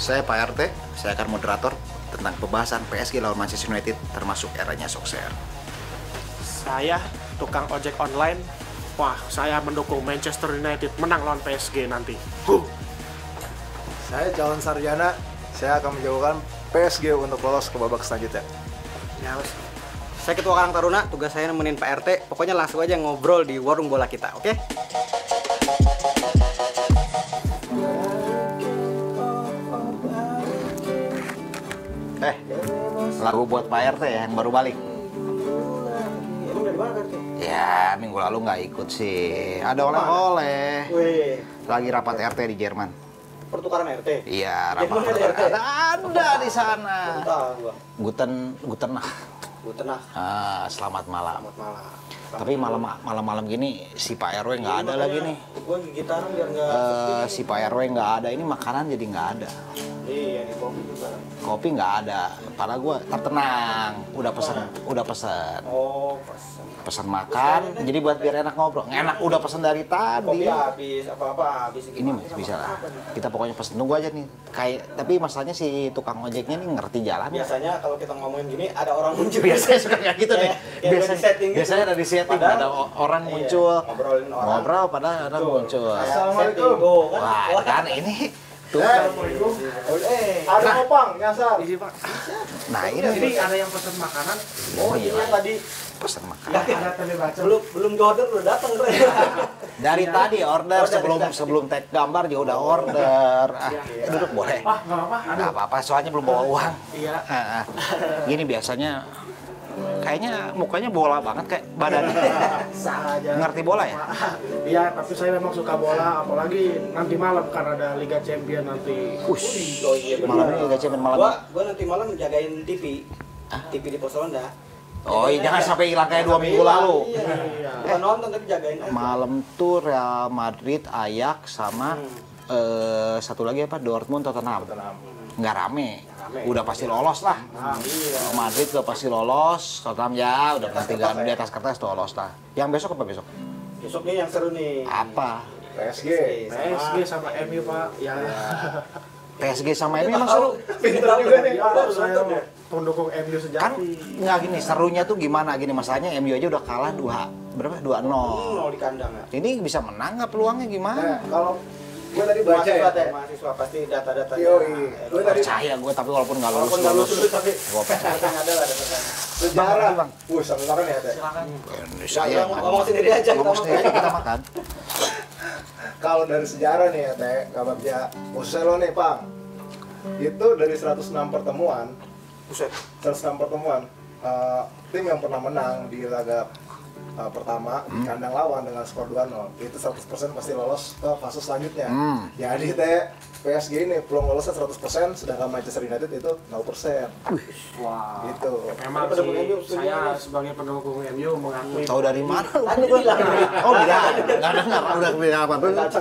Saya Pak RT, saya akan moderator tentang pembahasan PSG lawan Manchester United termasuk eranya Solskjaer. Saya tukang ojek online. Wah, saya mendukung Manchester United menang lawan PSG nanti. Saya calon sarjana, saya akan menjauhkan PSG untuk lolos ke babak selanjutnya. Ya, wes. Saya Ketua Karang Taruna, tugas saya nemenin Pak RT. Pokoknya langsung aja ngobrol di warung bola kita, oke? Lagu buat Pak RT ya, yang baru balik. Emang dari mana, RT? Ya, minggu lalu nggak ikut sih. Ada oleh-oleh. Wih, Lagi rapat RT di Jerman. pertukaran RT? Iya, Jerman rapat ada RT? ada di sana. Tahu gua. Guten Tenang. selamat malam. Selamat malam. Tapi malam-malam gini si Pak RW nggak ada lagi nih. Gua gitaran biar nggak Si Pak RW nggak ada, ini makanan jadi nggak ada. Iya, di kopi juga. Kopi nggak ada. Padahal gue tenang, udah pesen. Oh, Pesan makan, jadi buat biar enak ngobrol. Enak, udah pesen dari kopi tadi. habis, apa-apa habis. Ini masih bisa lah. Kita pokoknya pesen, nunggu aja nih. Tapi masalahnya si tukang ojeknya nih ngerti jalan. Biasanya kalau kita ngomongin gini ada orang muncul. Biasanya suka kayak gitu nih. Biasanya ada di setting, Padahal, ada orang muncul. Ngobrolin orang. Ngobrol padahal orang muncul. Assalamualaikum. Wah, kan ini tuh. Ada opang, nyasar. Isi, Pak. Nah, Ini ini ada yang pesan makanan. oh iya, Tadi pesen makan. Ada tele baca. belum order udah datang, Bre. Dari tadi order sebelum tag gambar juga udah order. Duduk boleh? Wah, nggak apa-apa. Nggak apa-apa, soalnya belum bawa uang. Iya. Gini biasanya kayaknya mukanya bola banget kayak badannya. Salah aja. Ngerti bola ya? Iya, tapi saya memang suka bola, apalagi nanti malam karena ada Liga Champion nanti. Ush, Oh iya, bener. malam ini Liga Champions malam ini. Gua nanti malam jagain TV. TV di Pos Ronda. Oh iya, jangan sampai hilang kayak 2 minggu lalu. Iya. Bukan nonton tapi jagain aja. Malam tuh Real Madrid, Ajax sama satu lagi apa? Dortmund, Tottenham. Nggak rame. Udah pasti lolos lah. Real Madrid udah pasti lolos, Tottenham ya udah ketiga di atas kertas lolos lah. Yang besok apa besok? Besok nih yang seru nih. Apa? PSG. PSG sama MU, Pak. Ya. PSG sama MU emang seru. Pinter juga nih. Saya pendukung MU Kan sejati. nggak gini, serunya tuh gimana gini, masalahnya MU aja udah kalah 2-0. Nol di kandang ya. Ini bisa menang nggak, peluangnya gimana? Kalau gue tadi baca ya. Mahasiswa pasti data-data. Yoi. Gue tadi Percaya gue, tapi walaupun nggak walaupun nggak lulus, lulus tapi gue percaya. ada lah datanya. sejarah. Bang. Sambil makan ya, Teh. Saya ngomong sendiri aja. ngomong sendiri aja, kita makan. Kalau dari sejarah nih ya, Teh, kabarnya khususnya lo nih, Pang. Itu dari 106 pertemuan, Buset. 106 pertemuan, tim yang pernah menang di laga pertama di kandang lawan dengan skor 2-0 itu 100% pasti lolos ke fase selanjutnya. Jadi Teh, PSG ini peluang lolosnya 100%, sedangkan Manchester United itu 0%. Wah. Gitu. Memang Pendukung MU sih, saya sebagai pendukung MU mengakui. Tahu dari mana? Tadi bilang. Oh, nggak dengar, udah bilang apa?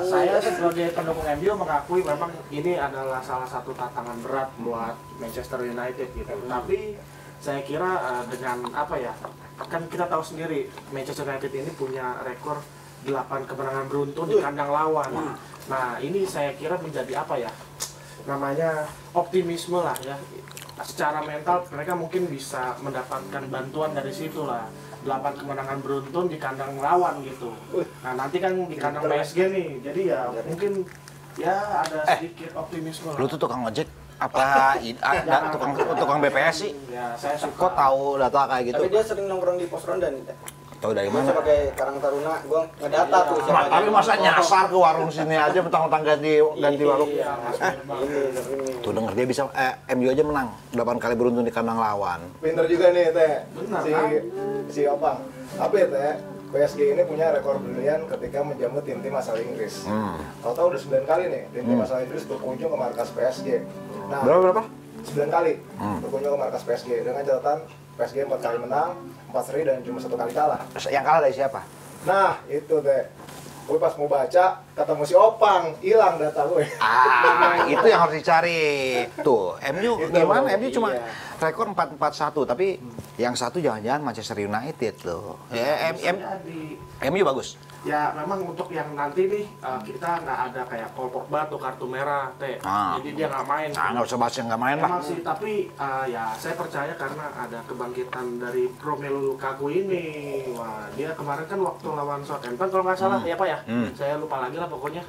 Saya sebagai pendukung MU mengakui memang ini adalah salah satu tantangan berat buat Manchester United gitu. Tapi saya kira dengan apa ya, kan kita tahu sendiri Manchester United ini punya rekor 8 kemenangan beruntun di kandang lawan. Nah ini saya kira menjadi apa ya, namanya optimisme lah ya. Secara mental mereka mungkin bisa mendapatkan bantuan dari situ lah. 8 kemenangan beruntun di kandang lawan gitu. Nah nanti kan di kandang PSG nih, jadi ya mungkin ya ada sedikit optimisme lah. Lu tuh tukang ojek apa tukang BPS sih? Ya saya Kok suka. tahu data kayak gitu? Tapi dia sering nongkrong di Pos Ronda nih. Teh. Tahu dari Gua mana? sebagai Karang Taruna, gua ngedata tuh siapa aja. Tapi masa nyasar ke warung sini aja mentang-mentang ganti warung. Iya, ini. Tuh denger dia bisa MU aja menang 8 kali beruntun di kandang lawan. Pinter juga nih, Teh. Benar, Si Opang. Apa ya, Teh? PSG ini punya rekor brilian ketika menjamu tim-tim asal Inggris. Tahu-tahu udah 9 kali nih tim-tim asal Inggris berkunjung ke markas PSG. Nah, Berapa? 9 kali berkunjung ke markas PSG dengan catatan PSG 4 kali menang, 4 seri dan cuma 1 kali kalah. Yang kalah dari siapa? Nah, itu Teh. Gue pas mau baca, ketemu si Opang, hilang data gue. Itu yang harus dicari. Tuh, MU gimana? MU cuma rekor 4-4-1, tapi yang satu jangan-jangan Manchester United loh. Ya, MU bagus. Ya memang untuk yang nanti nih kita nggak ada kayak Paul Pogba tuh kartu merah teh, jadi dia nggak main. Nah, nggak usah bahas yang nggak main lah. Emang sih, tapi ya saya percaya karena ada kebangkitan dari Romelu Lukaku ini. Wah, dia kemarin kan waktu lawan Southampton kalau nggak salah ya Pak ya, saya lupa lagi lah pokoknya.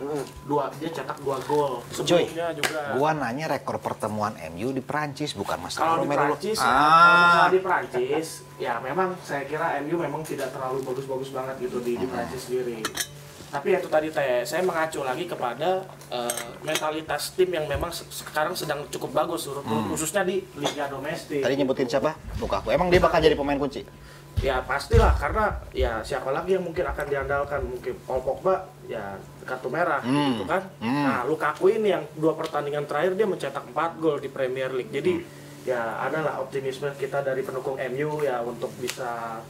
Dia cetak 2 gol. Sebelumnya juga. Gua nanya rekor pertemuan MU di Prancis bukan masalah Kalau di Romelu. Prancis, kalau misalnya di Prancis, ya memang saya kira MU memang tidak terlalu bagus-bagus banget gitu di Prancis sendiri. Tapi itu tadi saya mengacu lagi kepada mentalitas tim yang memang sekarang sedang cukup bagus, khususnya di liga domestik. Tadi nyebutin siapa? Lukaku. Emang dia bakal jadi pemain kunci? Ya pastilah, karena ya siapa lagi yang mungkin akan diandalkan, mungkin Paul Pogba ya kartu merah gitu kan. Nah Lukaku ini yang 2 pertandingan terakhir dia mencetak 4 gol di Premier League. Jadi ya adalah optimisme kita dari pendukung MU ya untuk bisa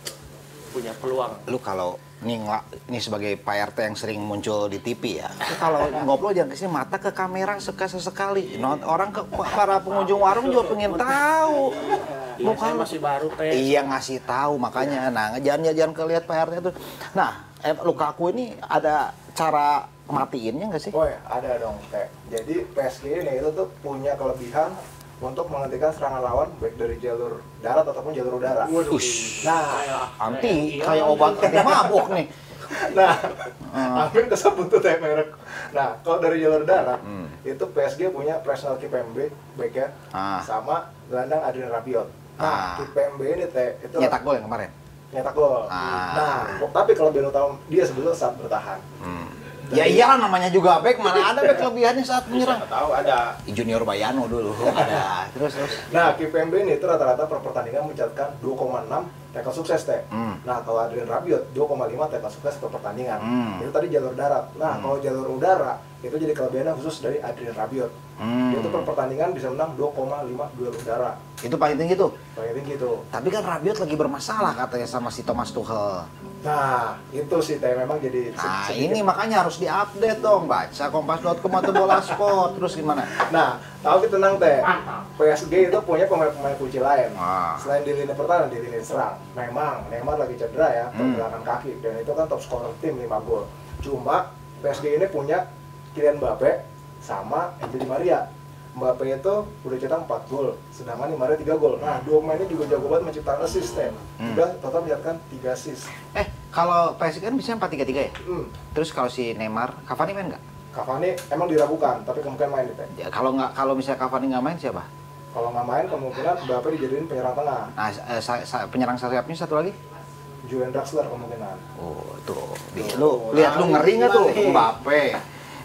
punya peluang. Lu kalau ini sebagai Pak RT yang sering muncul di TV ya, kalau ngobrol jangan kesini mata ke kamera sesekali. Orang para pengunjung warung juga pengen tahu. Iya, saya masih baru teh. Iya ngasih tahu makanya. Nah jangan kelihat Pak RT tuh. Nah Lukaku ini ada cara maatiinnya nggak sih? Oh ya, ada dong teh. Jadi PSG ini itu tuh punya kelebihan untuk menghentikan serangan lawan baik dari jalur darat ataupun jalur udara. Nah, kayak obat anti mabuk nih. Nah, hampir kesebut tuh teh merek. Nah, kalau dari jalur darat itu PSG punya personal KPMB baik ya, sama gelandang Adrien Rabiot. Nah, KPMB ini teh itu nyetak gol yang kemarin. Nyetak gol. Nah, tapi kelebihan utama dia sebetulnya saat bertahan. Ya iyalah namanya juga back, mana ada back kelebihannya saat menyerang. Tahu ada Junior Bayano dulu ada. Terus. Nah, KPMB ini itu rata-rata per pertandingan mencatatkan 2,6 tackle sukses teh. Nah, kalau Adrien Rabiot 2,5 tackle sukses per pertandingan. Itu tadi jalur darat. Nah, kalau jalur udara itu jadi kelebihannya khusus dari Adrien Rabiot. Itu per pertandingan bisa menang 2,5 duel udara. Itu paling tinggi tuh. Paling tinggi tuh. Tapi kan Rabiot lagi bermasalah katanya sama si Thomas Tuchel. Nah, itu sih teh memang jadi Nah, ini makanya harus diupdate dong, baca kompas.com atau bola sport. Terus gimana? Nah, tahu kita tenang teh. PSG itu punya pemain-pemain kunci lain. Selain di lini pertahanan, di lini serang. Memang Neymar lagi cedera ya, pergelangan kaki dan itu kan top scorer tim 5 gol. Cuma PSG ini punya Kylian Mbappe sama Angel Di Maria. Mbappe itu udah cetak 4 gol, sedangkan Di Maria 3 gol. Nah, dua pemain ini juga jago banget menciptakan assist. Udah total mencetakkan 3 assist. Kalau PSG kan bisa 4-3-3 ya? Terus Kalau si Neymar, Cavani main nggak? Cavani emang diragukan, tapi kemungkinan main deh. Ya, kalau misalnya Cavani nggak main siapa? Kalau nggak main, kemungkinan Mbappe dijadiin penyerang tengah. Nah, penyerang sayapnya satu lagi? Julian Draxler kemungkinan. Oh, tuh. Lihat lu ngeri nggak tuh? Mbappe.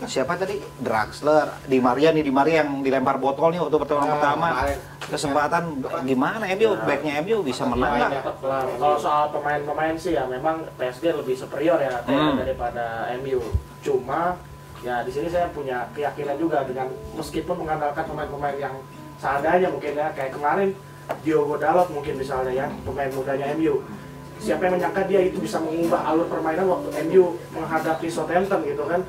Siapa tadi? Draxler, Di Maria yang dilempar botol nih waktu pertama. Kesempatan gimana MU, backnya MU bisa menang nggak? Kalau soal pemain-pemain sih ya memang PSG lebih superior ya daripada MU. Cuma ya di sini saya punya keyakinan juga dengan meskipun mengandalkan pemain-pemain yang seadanya mungkin ya kayak kemarin Diogo Dalot mungkin misalnya ya pemain mudanya MU. Siapa yang menyangka dia itu bisa mengubah alur permainan waktu MU menghadapi Southampton gitu kan.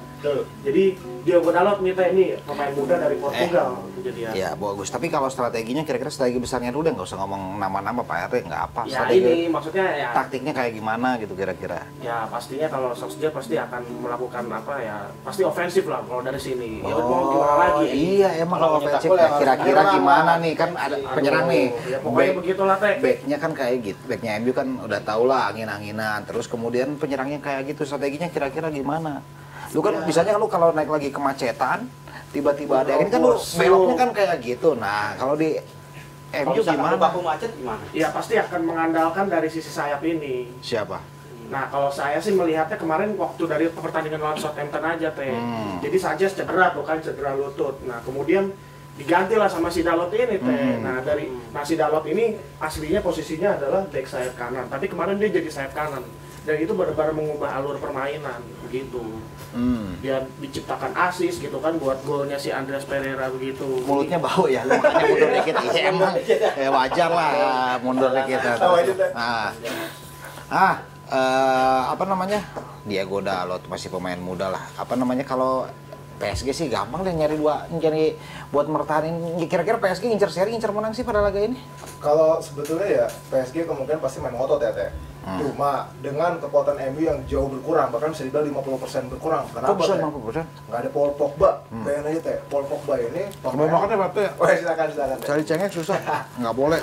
Jadi Diogo Dalot ini pemain muda dari Portugal kejadian. Ya bagus, tapi kalau strateginya kira-kira strategi besarnya dulu deh, nggak usah ngomong nama-nama Pak RT, nggak apa. Ya strategi, ini maksudnya ya taktiknya kayak gimana gitu kira-kira. Ya pastinya kalau Solskjaer pasti akan melakukan apa ya, pasti ofensif lah kalau dari sini. Ya mau gimana lagi? Iya emang kalau ofensif ya, kira-kira gimana nih kan ada penyerang nih. Ya pokoknya begitulah teh. Backnya kan kayak gitu, backnya MU kan udah tau lah angin-anginan. Terus kemudian penyerangnya kayak gitu, strateginya kira-kira gimana? Lu kan misalnya lu kalau naik lagi kemacetan, tiba-tiba ada angin kan lu beloknya kan kayak gitu. Nah kalau di MU gimana? Baku macet gimana? Ya pasti akan mengandalkan dari sisi sayap ini. Siapa? Nah kalau saya sih melihatnya kemarin waktu dari pertandingan lawan Southampton aja teh. Jadi Sanchez cedera tuh kan, cedera lutut. Nah kemudian digantilah sama si Dalot ini teh. Nah si Dalot ini aslinya posisinya adalah back sayap kanan. Tapi kemarin dia jadi sayap kanan. Dan itu benar-benar mengubah alur permainan begitu. Dia diciptakan assist gitu kan buat golnya si Andreas Pereira begitu. Mulutnya bau ya, lu makanya mundur dikit. Iya emang wajar lah mundur dikit. Apa namanya? Diogo Dalot masih pemain muda lah. Apa namanya kalau PSG sih gampang deh nyari buat mertahanin. Kira-kira PSG ngincer seri, ngincer menang sih pada laga ini? Kalau sebetulnya ya PSG kemungkinan pasti main ngotot ya teh. Cuma dengan kekuatan MU yang jauh berkurang, bahkan bisa dibilang 50% berkurang. Kenapa? Kok bisa Teh? 50%? Nggak ada Paul Pogba. Bayangin aja Teh, Paul Pogba ini Mau makan ya, Pak? Teh? Oh, silakan Teh. Cari cengek susah. Nggak boleh.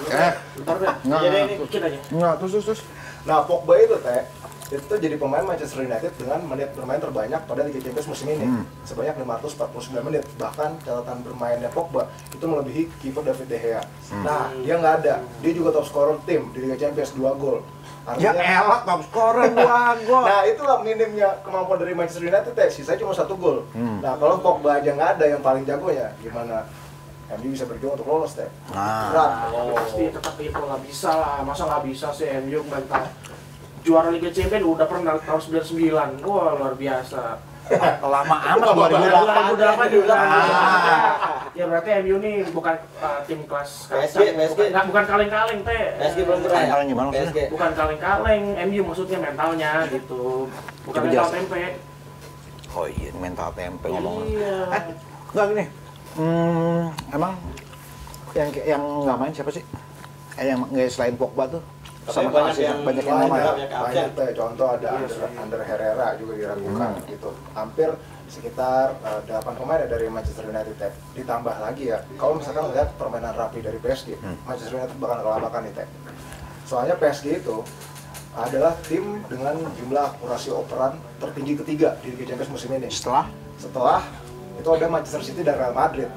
Bentar deh. Nggak. Jadi ini dikit aja. Nggak, terus. Nah, Pogba itu Teh, itu jadi pemain Manchester United dengan menit bermain terbanyak pada Liga Champions musim ini, sebanyak 549 menit. Bahkan catatan bermainnya Pogba itu melebihi kiper David De Gea. Nah, dia nggak ada. Dia juga top scorer tim di Liga Champions 2 gol. Ya elah, top scorer 2 gol. Nah, itulah minimnya kemampuan dari Manchester United, sisanya cuma 1 gol. Nah, kalau Pogba aja nggak ada yang paling jagonya, gimana MU bisa berjuang untuk lolos, Teh? Berat. Oh, pasti tetap itu nggak bisa lah. Masa nggak bisa sih MU mental juara Liga Champions udah pernah tahun 99. Wah, luar biasa. Lama amat 2008 juga. Ah. Ya berarti MU nih bukan tim kelas PSG. bukan kaleng-kaleng teh. PSG belum pernah ya? Kaleng gimana maksudnya? PSG. Bukan kaleng-kaleng, MU maksudnya mentalnya gitu. Bukan Coba mental jelasin. tempe. Oh iya, mental tempe ngomong. Iya. Enggak gini. Emang yang nggak main siapa sih? Yang nggak selain Pogba tuh? Katanya Banyak yang nggak main. Banyak Teh. Contoh ada Ander Herrera juga diragukan gitu. Hampir sekitar 8 pemain dari Manchester United, Teh. Ditambah lagi ya, kalau misalkan lihat permainan rapi dari PSG, Manchester United bakal kelabakan nih, Teh. Soalnya PSG itu adalah tim dengan jumlah akurasi operan tertinggi ketiga di Liga Champions musim ini. Setelah itu ada Manchester City dan Real Madrid.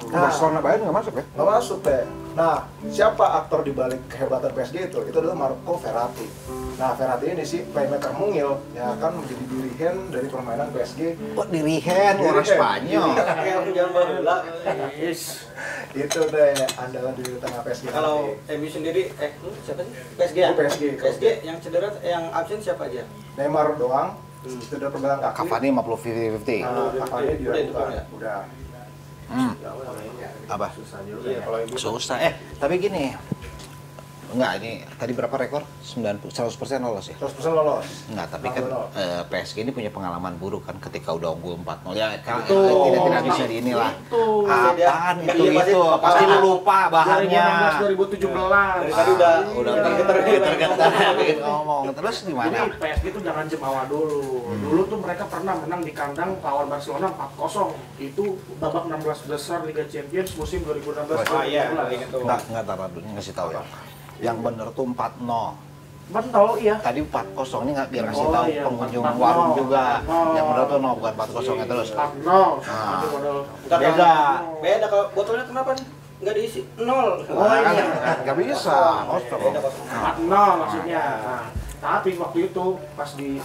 Barcelona Bayern nggak masuk ya? Nggak masuk, Teh. Nah, siapa aktor di balik kehebatan PSG itu? Itu adalah Marco Verratti. Nah, Verratti ini sih playmaker mungil yang akan menjadi dirigen dari permainan PSG. Kok dirihen orang Spanyol? Kayak penjualan bola. Yes. Itu deh andalan di tengah PSG. Kalau nanti. MU sendiri, siapa sih? PSG ya? Oh, PSG. yang cedera, yang absen siapa aja? Neymar doang, cedera pegangan kaki. Cavani 50-50. Cavani diragukan. Udah. Apa? Susah juga Iya, ya. kalau MU Susah. Tapi gini. Enggak, ini100% lolos ya? 100% lolos. Enggak, tapi kan 2-0. PSG ini punya pengalaman buruk kan ketika udah unggul 4-0 ya Betul. tidak bisa di inilah. Itu. Apaan Iya, itu? Pasti lu lupa bahannya. 2016 2017. Dari tadi udah Getar-getar bikin ngomong. Terus gimana? Jadi PSG itu jangan jemawa dulu. Dulu tuh mereka pernah menang di kandang lawan Barcelona 4-0. Itu babak 16 besar Liga Champions musim 2016. Oh iya, ingat tuh. Enggak taruh dulu ngasih tahu ya. Yang bener tuh 4-0. Betul, iya. Tadi 4-0 ini nggak biar ngasih Oh, tahu iya, pengunjung 4-0. warung juga. 4-0. Yang bener tuh 0 bukan 4-0 ya terus. 4-0. Ah. Nanti modal. Ntar Beda. Beda kalau botolnya kenapa nih? Nggak diisi? 0. Nggak bisa. Kosong. Beda kosong. 4-0 maksudnya. Nah, tapi waktu itu pas di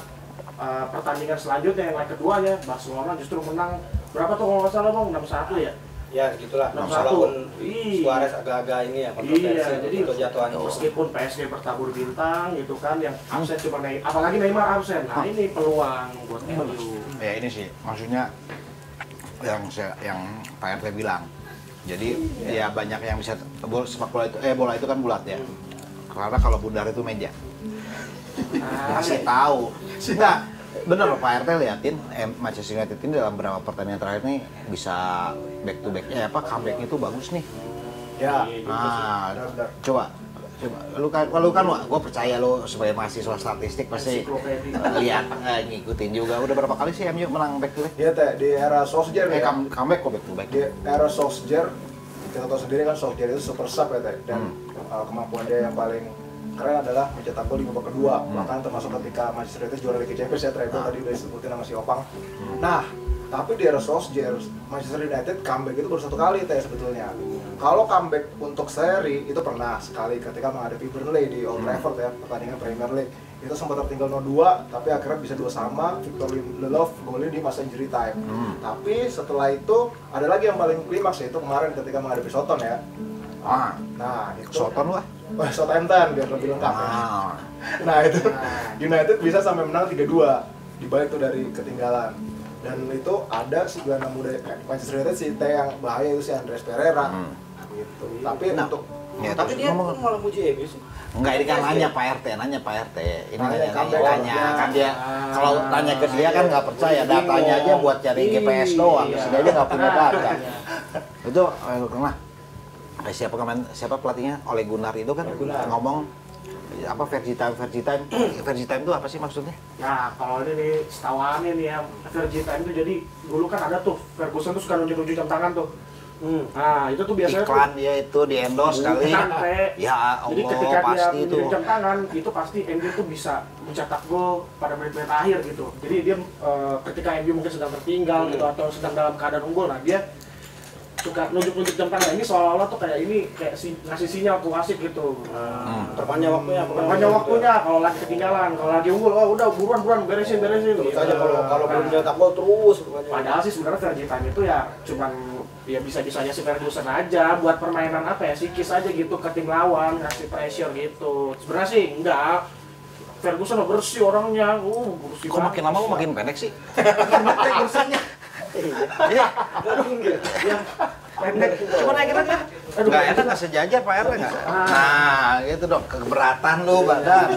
pertandingan selanjutnya yang leg keduanya Barcelona justru menang berapa tuh kalau nggak salah Bang? 6-1 ya? Ya gitulah. 6-1. Walaupun Iya. Suarez agak-agak ini ya kontroversi Iya, jadi untuk jatuhannya. meskipun PSG bertabur bintang gitu kan, yang absen cuma Neymar, apalagi Neymar absen. Nah ini peluang buat MU. Ya ini sih, maksudnya yang Pak RT bilang. Jadi ya banyak yang bisa sepak bola itu bola itu kan bulat ya. Karena kalau bundar itu meja. Kasih tahu. Nah, bener loh Pak RT liatin Manchester United ini dalam beberapa pertandingan terakhir nih bisa back to back comeback itu bagus nih. Ya. Nah, Benar-benar. coba lu kan gua percaya lu sebagai mahasiswa statistik pasti Ensiklopedia. lihat ngikutin juga. Udah berapa kali sih MU menang back to back? Iya, Teh, di era Solskjaer ya. Comeback kok back to back. Di era Solskjaer, kita tahu sendiri kan Solskjaer itu super sub ya, Teh. Dan kemampuan dia yang paling keren adalah mencetak gol di babak kedua. Bahkan termasuk ketika Manchester United juara Liga Champions ya, treble tadi udah disebutin sama si Opang. Nah, tapi di era Solskjaer, Manchester United comeback itu baru 1 kali, Teh, sebetulnya. Kalau comeback untuk seri itu pernah sekali ketika menghadapi Burnley di Old Trafford ya, pertandingan Premier League. Itu sempat tertinggal 0-2, tapi akhirnya bisa 2-2. Victor Lindelof golin di masa injury time. Tapi setelah itu ada lagi yang paling klimaks, yaitu kemarin ketika menghadapi Soton ya. Nah, itu Soton lah. Southampton biar lebih lengkap ya. Nah, itu United bisa sampai menang 3-2 di balik tuh dari ketinggalan. Dan itu ada si gelandang muda Manchester United si yang bahaya itu si Andreas Pereira. Gitu. Tapi untuk Ya, Tapi terus dia ngomong. malah muji MU sih. Enggak, ini kan nanya Pak RT. Ini Nanya, nanya comeback. kan dia kalau tanya ke dia kan nggak percaya, datanya aja buat cari GPS doang, Iya. dia aja nggak punya data. Itu pernah siapa pelatihnya Ole Gunnar itu kan Ole Gunnar. ngomong apa versi time itu apa sih maksudnya? Nah, kalau ini nih, setahu aneh nih ya, versi time itu jadi dulu kan ada tuh Ferguson tuh suka nunjuk-nunjuk jam tangan tuh. Nah, itu tuh biasanya Iklan dia itu di endorse kali. Ya Jadi Allah ketika dia pasti itu. menunjuk jam tangan, itu pasti MU tuh bisa mencetak gol pada menit-menit akhir gitu. Jadi dia ketika MU mungkin sedang tertinggal gitu atau sedang dalam keadaan unggul, nah dia suka nunjuk-nunjuk jam tangan ini seolah-olah tuh kayak ini kayak ngasih sinyal ke wasit gitu. Perpanjang waktunya. Panjang waktunya kalau lagi ketinggalan, kalau lagi unggul, oh udah buruan beresin. Terus aja kalau belum nyetak gol terus. Padahal sih sebenarnya versi time itu ya cuman ya bisa-bisanya si Ferguson aja buat permainan apa ya, psikis aja gitu ke tim lawan, ngasih pressure gitu. Sebenarnya sih enggak. Ferguson bersih orangnya, bersih. Kok makin lama kok makin pendek sih? pendek bersihnya. Iya. Ya, pendek. Coba naikin aja. Enggak enak nggak sejajar Pak RT nggak? Nah, gitu dong. Keberatan lu badan.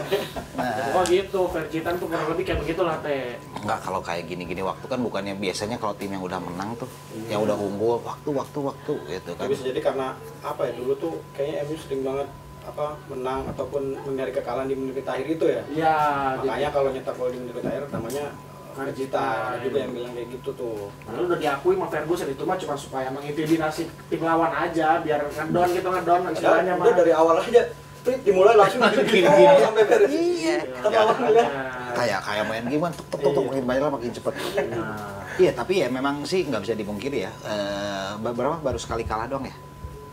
Nah. Oh gitu, versi time tuh kurang lebih kayak begitulah teh. Enggak, kalau kayak gini-gini waktu kan bukannya biasanya kalau tim yang udah menang tuh, yang udah unggul waktu gitu kan. Tapi bisa jadi karena apa ya, dulu tuh kayaknya MU sering banget menang ataupun mencari kekalahan di menit akhir itu ya. Iya. Makanya kalau nyetak gol di menit akhir namanya Verjita, ada juga yang bilang kayak gitu tuh. Lalu udah diakui sama Ferguson itu mah cuma supaya mengintimidasi tim lawan aja, biar ngedon istilahnya mah. Udah dari awal aja, dimulai langsung gini sampai beres. Iya. Terlawan Kayak main game kan tuk makin banyak lah makin cepet. Iya, tapi ya memang sih nggak bisa dipungkiri ya. Baru sekali kalah doang ya.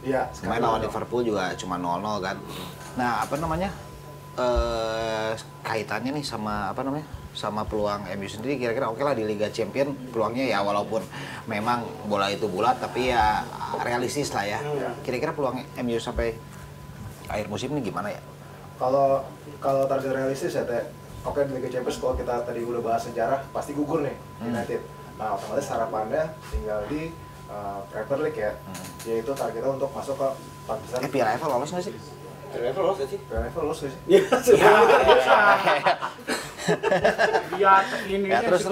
Iya, Kemarin lawan Liverpool juga cuma 0-0 kan. Nah, apa namanya? Kaitannya nih sama peluang MU sendiri, kira-kira oke lah di Liga Champions peluangnya ya, walaupun memang bola itu bulat tapi ya realistis lah ya. Kira-kira peluang MU sampai akhir musim ini gimana ya? Kalau target realistis ya teh, oke di Liga Champions kalau kita tadi udah bahas sejarah pasti gugur nih United. Nah otomatis harapannya tinggal di Premier League ya, yaitu targetnya untuk masuk ke 4 besar. Piala FA lolos nggak sih? Level lolos gak sih? Level lolos sih. Iya, Dia ini. Ya terus.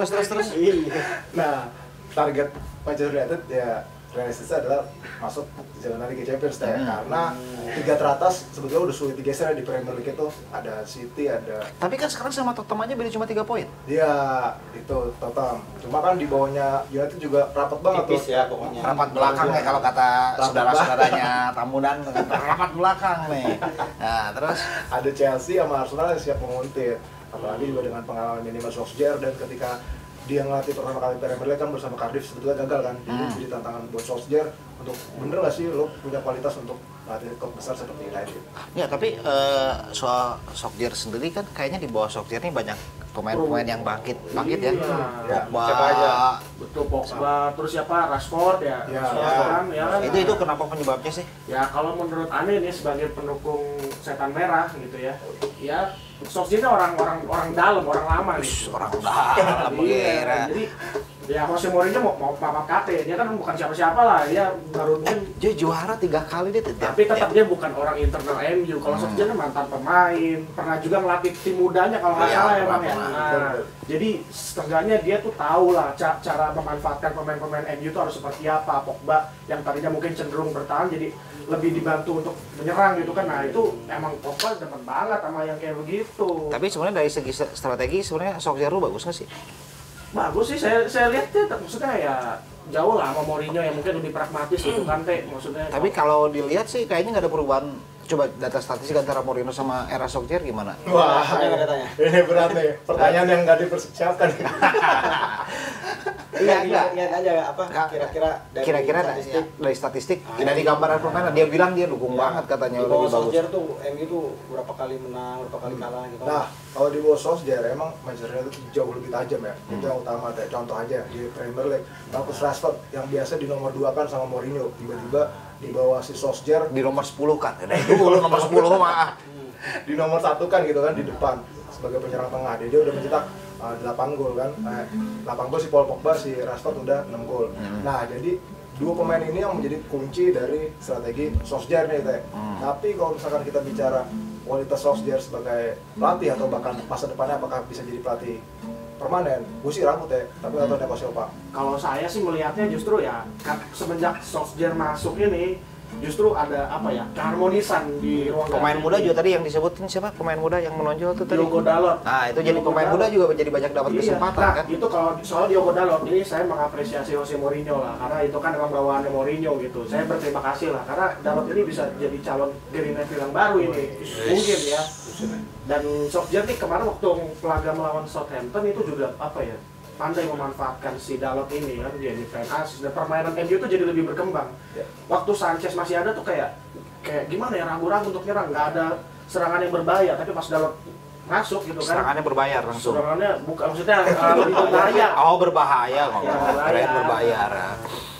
Nah, target Manchester United ya realistisnya adalah masuk jalan Liga Champions karena 3 teratas sebetulnya udah sulit digeser di Premier League itu, ada City, ada. Tapi kan sekarang sama Tottenham aja beda cuma 3 poin. Iya, itu Tottenham. Cuma kan di bawahnya United juga rapat banget tipis tuh. ya pokoknya. Rapat belakang ya kalau kata saudara-saudaranya Tamunan, rapat belakang nih. Nah, terus Ada Chelsea sama Arsenal yang siap menguntit. Apalagi juga dengan pengalaman minimal Solskjaer, dan ketika dia ngelatih pertama kali Premier League kan bersama Cardiff sebetulnya gagal kan. Jadi tantangan buat Solskjaer untuk bener nggak sih lo punya kualitas untuk latih klub besar seperti United. ya tapi soal Solskjaer sendiri kan kayaknya di bawah Solskjaer ini banyak pemain-pemain yang bangkit ya. Ya, Pogba, siapa aja? Betul, Pogba, terus siapa? Rashford ya. Ya, Rashford kan, ya kan. itu kenapa penyebabnya sih? Ya kalau menurut Ane nih sebagai pendukung setan merah gitu ya. Ya Solskjaer orang dalam, orang lama gitu. Orang dalam Iya, jadi ya Jose Mourinho mau papat kate, dia kan bukan siapa-siapa lah, dia baru mungkin Dia juara 3 kali dia tapi tetap dia bukan orang internal MU. Kalau Solskjaer kan mantan pemain, pernah juga ngelatih tim mudanya kalau nggak Iya, salah ya Bang ya. pernah. Nah, jadi setengahnya dia tuh tahu lah cara memanfaatkan pemain-pemain MU itu harus seperti apa. Pogba yang tadinya mungkin cenderung bertahan jadi lebih dibantu untuk menyerang gitu kan. Nah itu emang Pogba demen banget sama yang kayak begitu. Tapi sebenarnya dari segi strategi sebenarnya Solskjaer lu bagus nggak sih? Bagus sih, saya lihat ya, maksudnya ya jauh lah sama Mourinho yang mungkin lebih pragmatis gitu kan teh, maksudnya. Tapi kalau dilihat sih kayaknya nggak ada perubahan. Coba data statistik antara Mourinho sama era Solskjaer gimana? Wah, Ada datanya. ini berat nih. Pertanyaan yang nggak dipersiapkan. Lihat aja apa Kira-kira dari statistik, dari gambaran permainan dia bilang dia dukung banget katanya di lebih bawah bagus. Solskjaer tuh MU tuh berapa kali menang, berapa kali kalah gitu. Nah, kalau di bawah Solskjaer emang Manchester United itu jauh lebih tajam ya. Itu yang utama kayak contoh aja di Premier League. Marcus Rashford yang biasa di nomor 2 kan sama Mourinho, tiba-tiba di bawah si Solskjaer Di nomor 10 kan, dari dulu nomor 10 mah. di nomor 1 kan gitu kan di depan sebagai penyerang tengah. Dia udah mencetak 8 gol kan. 8 gol si Paul Pogba, si Rashford udah 6 gol. Nah, jadi dua pemain ini yang menjadi kunci dari strategi Solskjaer nih teh. Tapi kalau misalkan kita bicara kualitas Solskjaer sebagai pelatih atau bahkan masa depannya apakah bisa jadi pelatih permanen, gue sih ragu teh, tapi nggak tahu Neko Silva. Kalau saya sih melihatnya justru ya semenjak Solskjaer masuk ini justru ada apa ya, keharmonisan di ruang Pemain ganti muda ini. juga tadi yang disebutin siapa? Pemain muda yang menonjol tuh tadi. Diogo Dalot. Nah, itu jadi Diogo pemain Dalot. muda juga jadi banyak dapat Iya. kesempatan Nah, kan. itu kalau soal Diogo Dalot ini saya mengapresiasi Jose Mourinho lah, karena itu kan emang bawaannya Mourinho gitu. Saya berterima kasih lah karena Dalot ini bisa jadi calon Gary Neville yang baru ini. Mungkin ya. Dan Solskjaer nih kemarin waktu laga melawan Southampton itu juga apa ya? Pandai memanfaatkan si Dalot ini kan, dia di fan assist dan permainan MU itu jadi lebih berkembang. Ya. Waktu Sanchez masih ada tuh kayak gimana ya, ragu-ragu untuk nyerang, nggak ada serangan yang berbahaya, tapi pas Dalot masuk gitu kan, Serangannya berbayar langsung. serangannya bukan maksudnya lebih berbahaya. Oh, berbahaya kok. Ya, Keren berbayar.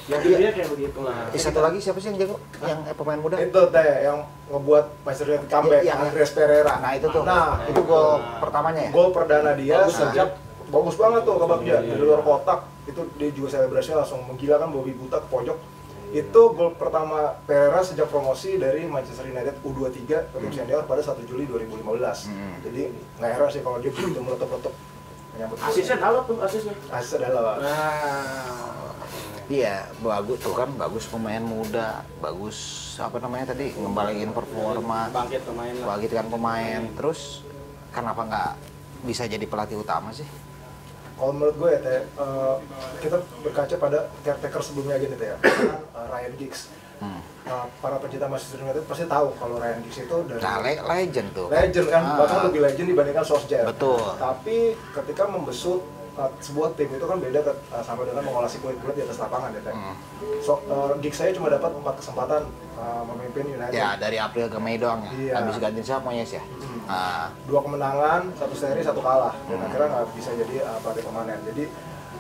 Ya dia kayak begitulah. Satu lagi siapa sih yang jago? Yang pemain muda? Itu teh yang ngebuat Manchester United comeback, Iya, Andreas Pereira. Nah, itu tuh. Nah, Itu gol pertamanya ya? gol perdana dia Bagus, sejak bagus banget tuh babaknya Iya, dari luar kotak. Itu dia juga selebrasinya langsung menggila kan, Bobby Buta ke pojok. Itu gol pertama Pereira sejak promosi dari Manchester United U23 ke tim senior pada 1 Juli 2015. Jadi nggak heran sih kalau dia begitu meletup-letup menyambut gol. Asisnya Dalot tuh asisnya. Asisnya adalah Nah, Iya, bagus tuh kan, bagus pemain muda, bagus apa namanya tadi, ngembaliin performa, Bangkit pemain lah. bangkitkan pemain. Terus kenapa nggak bisa jadi pelatih utama sih? kalau menurut gue ya teh, kita berkaca pada caretaker sebelumnya aja nih teh ya, kan Ryan Giggs. Para pencinta Manchester United pasti tahu kalau Ryan Giggs itu dari Nah, legend tuh. legend kan, Ah. bahkan lebih legend dibandingkan Solskjaer. Betul. Tapi ketika membesut sebuah tim itu kan beda sama dengan mengolah si kulit-kulit di atas lapangan ya teh. Giggs saya cuma dapat 4 kesempatan memimpin United. Ya, dari April ke Mei doang ya. Iya. Habis gantiin siapa Moyes ya? Nah, 2 kemenangan, 1 seri, 1 kalah, dan akhirnya nggak bisa jadi pelatih permanen. Jadi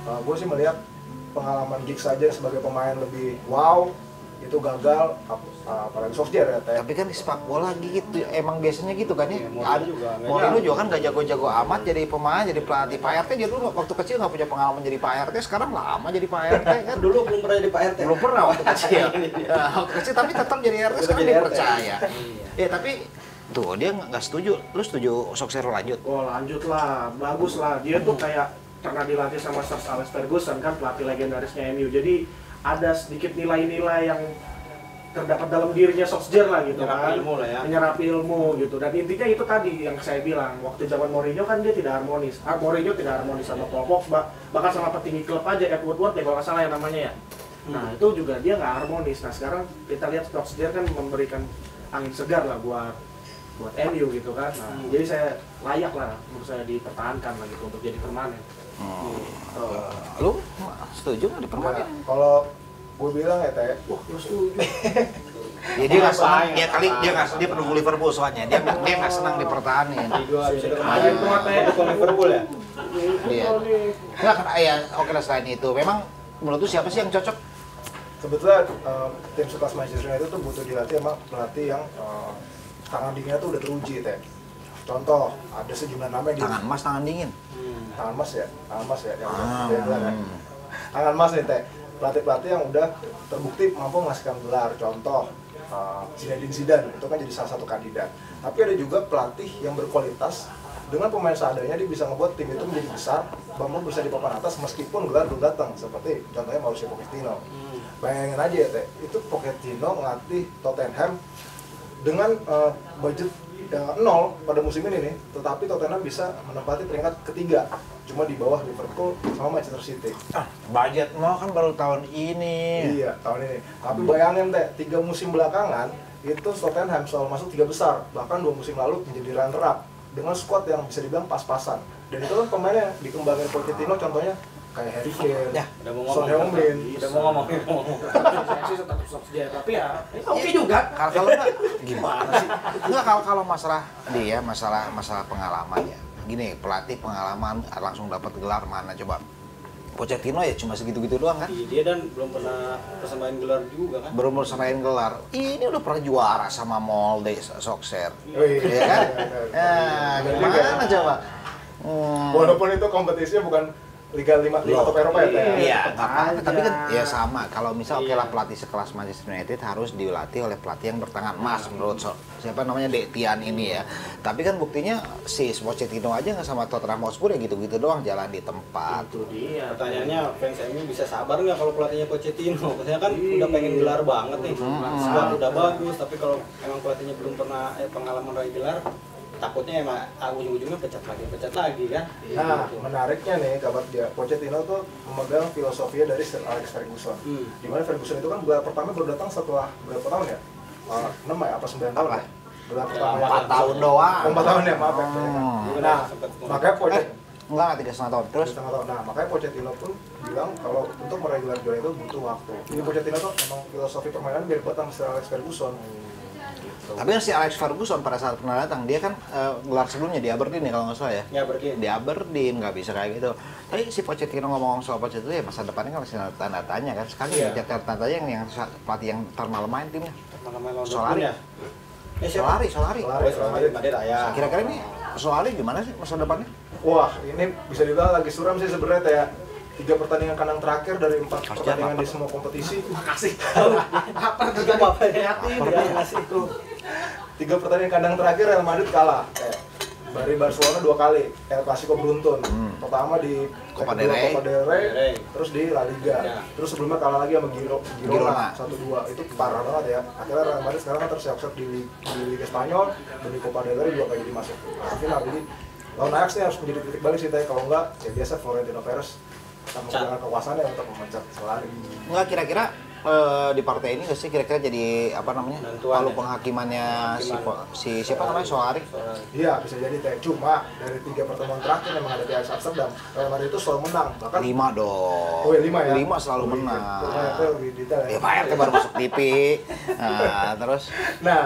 gue sih melihat pengalaman Giggs saja sebagai pemain lebih wow, itu gagal, apalagi Solskjaer ya teh. tapi kan di sepak bola gitu, emang biasanya gitu kan ya. Iya, Mourinho juga nggak Mourinho jago. juga kan gak jago-jago amat jadi pemain, jadi pelatih. Pak RT dia dulu waktu kecil nggak punya pengalaman jadi Pak RT, sekarang lama jadi Pak RT kan. Dulu belum pernah jadi Pak RT. Belum pernah waktu kecil. Ya, waktu kecil tapi tetap jadi RT, Tetap sekarang jadi dia RT. percaya. Iya. Ya tapi tuh dia nggak setuju. Lu setuju Solskjaer lanjut? oh lanjut lah, bagus lah. Dia tuh kayak pernah dilatih sama Sir Alex Ferguson kan, pelatih legendarisnya MU. Jadi ada sedikit nilai-nilai yang terdapat dalam dirinya Solskjaer lah gitu Menyerap kan, ilmu lah ya. menyerap ilmu gitu. Dan intinya itu tadi yang saya bilang, waktu zaman Mourinho kan dia tidak harmonis. Mourinho tidak harmonis sama Paul Pogba, bahkan sama petinggi klub aja, Ed Woodward ya kalau nggak salah yang namanya ya. Nah itu juga dia nggak harmonis. Nah sekarang kita lihat Solskjaer kan memberikan angin segar lah buat MU gitu kan. Nah, jadi saya layak lah menurut saya dipertahankan lah gitu untuk jadi permanen. Lu setuju nggak dipermanen? Nah, kalau gue bilang ya teh, Wah, lu setuju. Ya dia nggak senang, Ngapain, dia kali dia ngapain. dia pendukung Liverpool soalnya dia nggak senang dipertahanin. Bisa Ayo, tuh, Teh. Dukung Liverpool ya? Iya. Oh, nih. Nggak kan, ya oke lah selain itu, memang menurut lu siapa sih yang cocok? sebetulnya tim sekelas Manchester United tuh butuh dilatih sama pelatih yang tangan dinginnya tuh udah teruji teh. Contoh, ada sejumlah nama yang Tangan emas, tangan dingin. tangan mas ya, yang Ah. udah bilang kan. Tangan mas nih teh, pelatih-pelatih yang udah terbukti mampu menghasilkan gelar. Contoh, Zinedine Zidane itu kan jadi salah satu kandidat. Tapi ada juga pelatih yang berkualitas dengan pemain seadanya dia bisa ngebuat tim itu menjadi besar, bahkan bisa di papan atas meskipun gelar belum datang. Seperti contohnya Mauricio Pochettino. Bayangin aja ya teh, itu Pochettino ngelatih Tottenham dengan budget yang 0 pada musim ini nih, tetapi Tottenham bisa menempati peringkat ketiga, cuma di bawah Liverpool sama Manchester City. Budget mau kan baru tahun ini. Iya, tahun ini. Tapi bayangin teh, 3 musim belakangan itu Tottenham selalu masuk 3 besar, bahkan 2 musim lalu menjadi runner up dengan squad yang bisa dibilang pas-pasan. Dan itu kan pemainnya dikembangin Pochettino, contohnya kayak Harry Kane, Ya, Udah mau Son ngomong. Heung-min. Udah mau ngomong. Saya sih tetap Solskjaer, tapi ya oke juga. Kalau enggak gimana sih? Enggak kalau masalah dia masalah pengalaman ya. Gini, pelatih pengalaman langsung dapat gelar mana coba? Pochettino ya cuma segitu-gitu doang kan? Dia dan belum pernah persembahan gelar juga kan? Belum serain gelar. Ini udah pernah juara sama Molde Solskjaer. Wih, Iya kan? benar. Ya, Benar juga. gimana coba? Walaupun itu kompetisinya bukan Liga top Eropa ya, Teh? Iya, nggak apa-apa. aja. Tapi kan ya sama. Kalau misal oke lah pelatih sekelas Manchester United harus dilatih oleh pelatih yang bertangan emas menurut siapa namanya Tian ini ya. Tapi kan buktinya si Pochettino aja nggak sama Tottenham Hotspur ya gitu-gitu doang jalan di tempat. Itu dia. Pertanyaannya fans MU bisa sabar nggak kalau pelatihnya Pochettino? Maksudnya kan udah pengen gelar banget nih, squad udah bagus, tapi kalau emang pelatihnya belum pernah pengalaman raih gelar, takutnya emang ujung-ujungnya pecat lagi kan. Nah, menariknya nih kabar dia, Pochettino tuh memegang filosofinya dari Sir Alex Ferguson. Dimana Ferguson itu kan gelar pertama baru datang setelah berapa tahun ya? 6 ya, apa 9 tahun ya? Gelar pertama. 4 tahun doang. 4 tahun ya, maaf ya. Nah, makanya Pochettino Enggak, 3,5 tahun. Terus setengah tahun. Nah, makanya Pochettino pun bilang kalau untuk meraih gelar juara itu butuh waktu. Jadi Pochettino tuh memang filosofi permainan mirip banget sama Sir Alex Ferguson. tapi kan si Alex Ferguson pada saat pernah datang dia kan gelar sebelumnya di Aberdeen ya kalau nggak salah ya. Ya Aberdeen. Di Aberdeen nggak bisa kayak gitu. Tapi si Pochettino ngomong soal Pochettino ya masa depannya kan masih tanda tanya kan. Sekarang Iya. ya tanda tanya yang pelatih yang termalam main timnya. Malam-malam Solari. ya. Siapa? Solari. Solari Madrid ya. Kira-kira ini Solari gimana sih masa depannya? Wah, ini bisa dibilang lagi suram sih sebenarnya ya. 3 pertandingan kandang terakhir dari 4 pertandingan di semua kompetisi. Makasih. Apa juga apa ya? Ngasih itu. 3 pertandingan kandang terakhir Real Madrid kalah. Dari Barcelona 2 kali, El Clasico beruntun. Pertama di Copa del Rey. Terus di La Liga. Ya. Terus sebelumnya kalah lagi sama Girona. 1-2. Itu parah banget ya. Akhirnya Real Madrid sekarang kan tersiap-siap di Liga Spanyol dan di Copa del Rey juga kayak jadi masuk final. Jadi lawan Ajax nih harus menjadi titik balik sih, kalau enggak ya biasa Florentino Perez akan menggunakan kekuasaannya untuk memecat Solari. Enggak kira-kira di partai ini nggak sih kira-kira jadi apa namanya Penentuan palu ya? penghakimannya si siapa namanya Solari? Iya, bisa jadi Teh. Cuma dari 3 pertemuan terakhir yang menghadapi Ajax Amsterdam, Real Madrid itu selalu menang. Bahkan 5 dong. Oh ya 5 ya? 5 selalu menang. Itu lebih detail ya. Ya Pak RT baru masuk TV. Nah, terus Nah,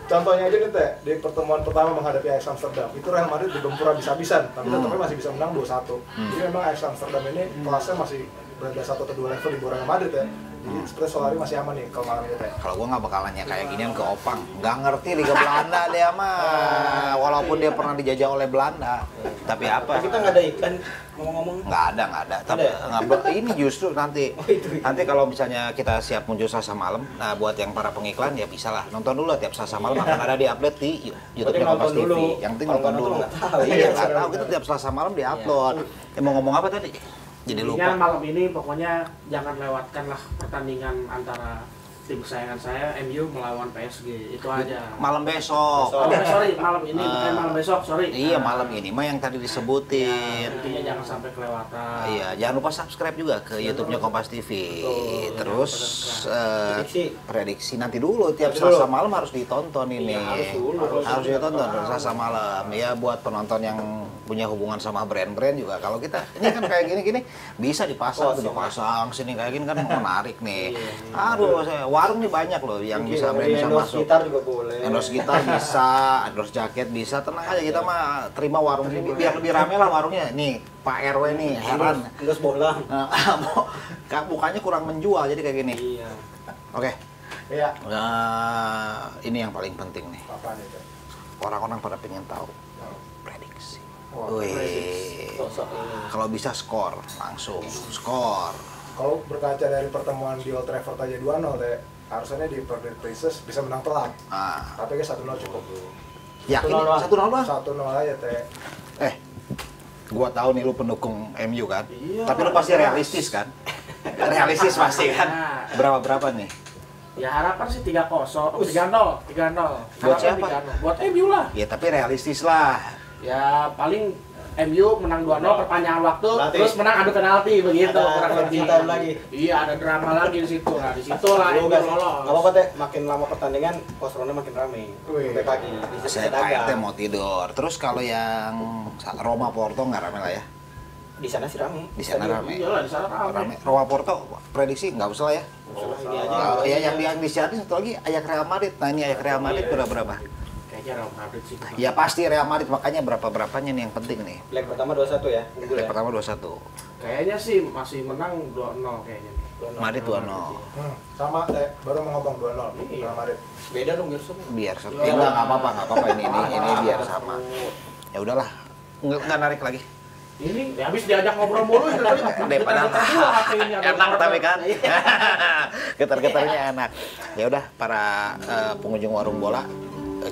contohnya aja nih Teh, di pertemuan pertama menghadapi Ajax Amsterdam, itu Real Madrid digempur habis-habisan, tapi tetapnya masih bisa menang 2-1. Jadi memang Ajax Amsterdam ini kelasnya masih berada 1 atau 2 level di bawah Real Madrid ya. Jadi seperti Solari masih aman nih kalau malam ini Teh. kalau gua nggak bakal nanya kayak ginian ke Opang. Nggak ngerti Liga Belanda dia mah. Walaupun dia pernah dijajah oleh Belanda. Tapi apa? Kita nggak ada iklan ngomong-ngomong. Nggak ada. Tapi ini justru nanti. Nanti kalau misalnya kita siap muncul Selasa malam, nah buat yang para pengiklan ya bisa lah nonton dulu tiap Selasa malam akan ada di upload di YouTube-nya Kompas TV. Yang penting nonton dulu. Iya nggak tahu kita tiap Selasa malam di upload. Mau ngomong apa tadi? Jadi Intinya lupa. malam ini pokoknya jangan lewatkan lah pertandingan antara tim kesayangan saya MU melawan PSG itu aja. Malam besok. Sorry malam ini bukan malam besok sorry. Iya malam ini mah yang tadi disebutin. Intinya jangan sampai kelewatan. Iya, jangan lupa subscribe juga ke YouTube-nya Kompas TV. Terus prediksi nanti dulu tiap Selasa malam harus ditonton ini. Harus ditonton Selasa malam. Ya buat penonton yang punya hubungan sama brand-brand juga. Kalau kita ini kan kayak gini-gini bisa dipasang, dipasang sini kayak gini kan menarik nih. Aduh, warung nih banyak loh yang bisa masuk. Gitar juga boleh. Endorse gitar bisa, endorse jaket bisa, tenang aja kita mah terima warung ini biar lebih rame lah warungnya. Nih Pak RW nih heran. Endorse bola. Bukannya kurang menjual jadi kayak gini. Iya. Oke. Iya. Nah, ini yang paling penting nih. Apa nih Teh? Orang-orang pada pengen tahu prediksi. Wah, Wih. Sosok ini. Kalau bisa skor langsung skor. Kalau berkaca dari pertemuan di Old Trafford aja 2-0 Teh, harusnya di Perfect Places bisa menang telak. Ah, Tapi kayak 1-0 cukup. yakin 1-0 doang. 1-0 aja Teh. Gua tahu nih lu pendukung MU kan. Iya, Tapi lu pasti realistis kan? Realistis pasti kan? Berapa nih? Ya harapan sih 3-0, 3-0. Buat siapa? 3-0. Buat MU lah. Ya tapi realistis lah. Ya paling MU menang 2-0 perpanjangan waktu, Berarti terus menang adu penalti begitu ada kurang lebih. time lagi. Iya, ada drama lagi di situ. Nah, di situ lah MU Nggak lolos. apa-apa Teh, makin lama pertandingan pos-ronnya makin rame. Wih. Sampai pagi. Saya Pak RT mau tidur. Terus kalau yang Roma Porto nggak rame lah ya? Di sana sih rame. Di sana rame. Iyalah, di sana rame. Roma Porto prediksi nggak usah lah ya? Ini aja. Ya yang disiarin satu lagi Ajax Real Madrid. Nah ini Ajax Real Madrid berapa? Kayaknya Real Madrid sih. Ya pasti Real Madrid, makanya berapanya nih yang penting nih. Leg pertama 2-1 ya. Unggul Leg ya. pertama 2-1. Kayaknya sih masih menang 2-0 kayaknya nih. Madrid 2-0. Sama Teh, baru mau ngomong 2-0 Iya. Real Madrid. Beda dong biar sama. Biar satu. Ya nggak apa-apa ini biar sama. Ya udahlah, nggak narik lagi. Ini ya, habis diajak ngobrol mulu itu tadi. Daripada enak tapi kan getar-getarnya enak. Ya udah para pengunjung warung bola,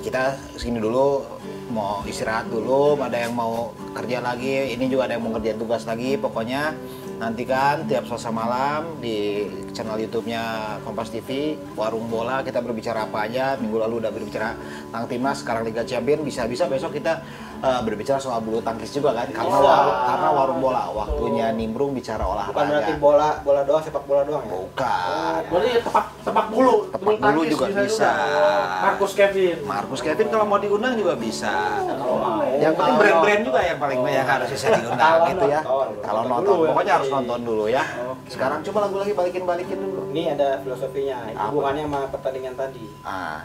kita segini dulu, mau istirahat dulu, ada yang mau kerja lagi, ini juga ada yang mau kerjain tugas lagi. Pokoknya nantikan tiap Selasa malam di channel YouTube-nya Kompas TV Warung Bola, kita berbicara apa aja. Minggu lalu udah berbicara tentang timnas, sekarang Liga Champions, bisa-bisa besok kita berbicara soal bulu tangkis juga kan, karena warung bola waktunya nimbrung bicara olahraga. Bukan berarti bola doang, sepak bola doang ya? Bukan. Berarti tepak bulu. Tepak bulu juga bisa. Marcus Kevin kalau mau diundang juga bisa. Yang penting brand-brand juga yang paling banyak harus bisa diundang gitu ya. Kalau nonton, pokoknya harus nonton dulu ya. Sekarang coba lagu lagi balikin dulu. Ini ada filosofinya, hubungannya sama pertandingan tadi.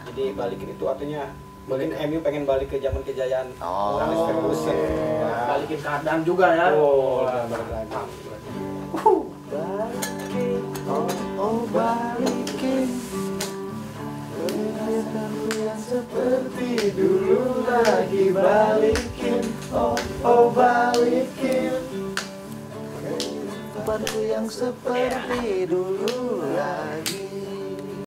Jadi balikin itu artinya mungkin MU pengen balik ke zaman kejayaan Alex Ferguson. Balikin keadaan juga ya. Balik lagi. Balikin, balikin. Kelihatan yang seperti dulu lagi, balikin, balikin. Kehidupanku yang seperti dulu lagi.